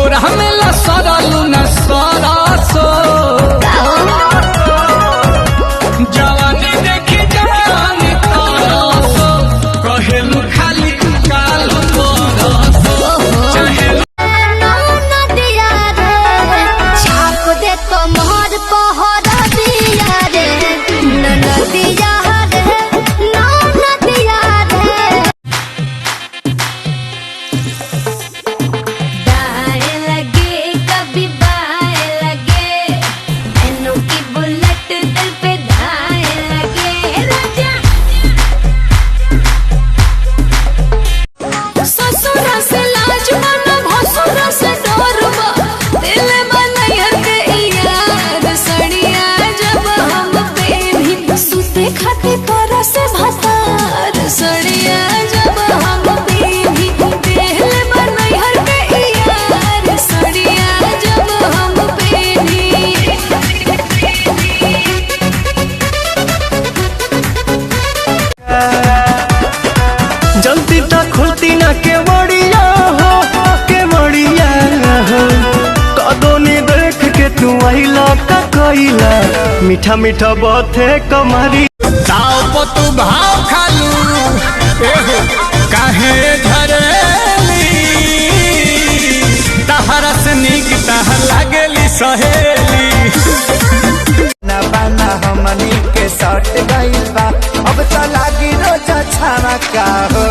कोरा में सरलू न सरसो जवानी देखी जवानी तरसो कहेलू खाली काल परसो चाहेलू नदिया रे छाप दे तो मोहर पहर दिया रे नदिया रे नदिया रे दाएं लगे कभी बाएं लगे मैनू की बुलेट दिल पे दाएं लगे राजा ससुरा से लाज माना भसुरा से डरबा दिल बनैया के यार सड़िया जब हम पेनी सुते खाते पर से भतार सड़िया जब हम पेनी दिल बनैया के यार सड़िया जब हम पेनी जल्दी तक खुलती ना के बड़िया हो कदोनी देख के तू आइला का कइला मीठा मीठा बाते कमरी ताव को तू भाव खालू एहो काहे झरेली तहरा से निक तह लागेली सहेली ना बाना हमनी के सट गइल बा अब तो लागी रोजा छावा का हो